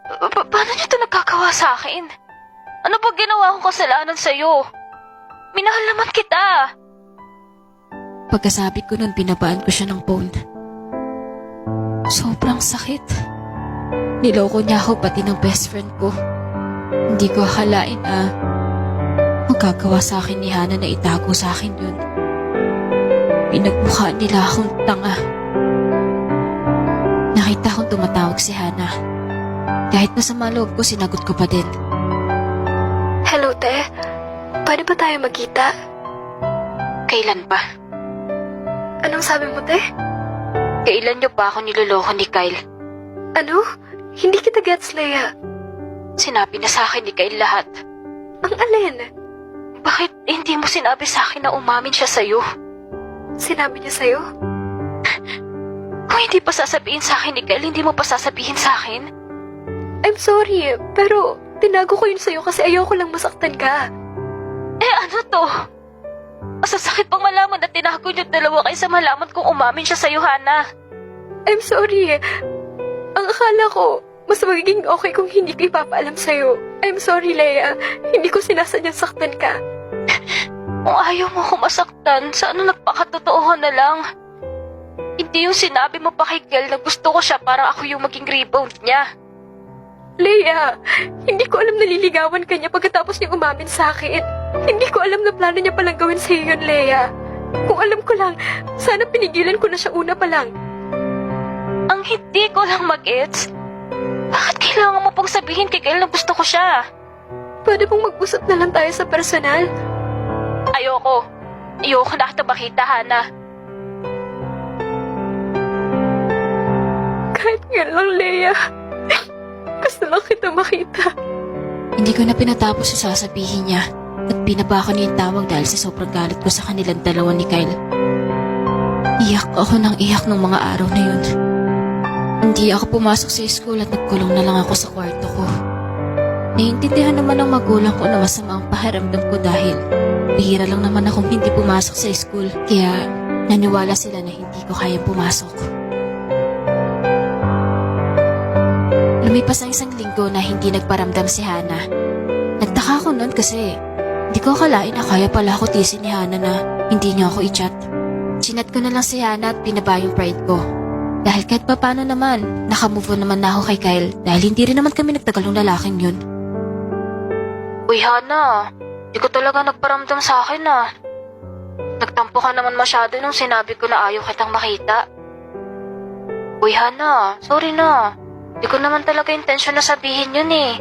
Paano niyo ito nagkagawa sa akin? Ano ba ginawa kong kasalanan sa'yo? Minahal naman kita. Pagkasabi ko nun, binabaan ko siya ng phone. Sobrang sakit. Niloko niya ako pati ng best friend ko. Hindi ko akalain magagawa sa akin ni Hana na itago sa akin yun. Pinagmukha nila akong tanga. Nakita kong tumatawag si Hana. Kahit masama loob ko, sinagot ko pa din. Hello, te. Pwede ba tayo magkita? Kailan pa? Anong sabi mo, te? Kailan niyo pa ako niloloko ni Kyle? Ano? Hindi kita gets, Leia. Sinabi na sa akin ni Kyle lahat. Ang alin? Bakit hindi mo sinabi sa akin na umamin siya sa'yo? Sinabi niya sa'yo? Kung hindi pa sasabihin sa akin ni Kyle, hindi mo pa sasabihin sa akin? I'm sorry, pero tinago ko yun sa'yo kasi ayoko lang masaktan ka. Eh ano to? Masasakit pang malaman na tinago niyo dalawa kaysa malaman kung umamin siya sa'yo, Hana. I'm sorry. Ang akala ko, mas magiging okay kung hindi ko ipapaalam sa'yo. I'm sorry, Leia. Hindi ko sinasadyang saktan ka. Kung ayaw mo ko masaktan, sana nagpakatotoo ka na lang. Hindi yung sinabi mo pa kay Kyle na gusto ko siya para ako yung maging rebound niya. Leia, hindi ko alam na liligawan ka niya pagkatapos niya umamin sa akin. Hindi ko alam na plano niya palang gawin sa'yo yun, Leia. Kung alam ko lang, sana pinigilan ko na siya una pa lang. Ang hindi ko lang mag-gets, bakit kailangan mo pong sabihin kay Kyle na gusto ko siya? Pwede pong mag-usap na lang tayo sa personal? Ayoko. Ayoko na kita makita, Hana. Kahit nga lang, Leia. Gusto lang kita makita. Hindi ko na pinatapos yung sasabihin niya at binaba ko niya yung tawag dahil sa sobrang galit ko sa kanilang dalawa ni Kyle. Iyak ako ng iyak ng mga araw na yun. Hindi ako pumasok sa school at nagkulong na lang ako sa kwarto ko. Naiintindihan naman ng magulang ko na masama ang pakiramdam ko dahil bihira lang naman akong hindi pumasok sa school, kaya naniwala sila na hindi ko kayang pumasok. Lumipas ang isang linggo na hindi nagparamdam si Hana. Nagtaka ako noon kasi hindi ko akalain na kaya pala ako tisin ni Hana na hindi niya ako i-chat. Chinat ko na lang si Hana at pinaba yung pride ko. Dahil kahit papano naman, nakamove on naman na ako kay Kyle dahil hindi rin naman kami nagtagal ng lalaking yun. Uy, Hana, di ko talaga nagparamdam sa akin Nagtampo ka naman masyado nung sinabi ko na ayaw kitang makita. Uy, Hana, sorry na. Di ko naman talaga intensyon na sabihin yun eh.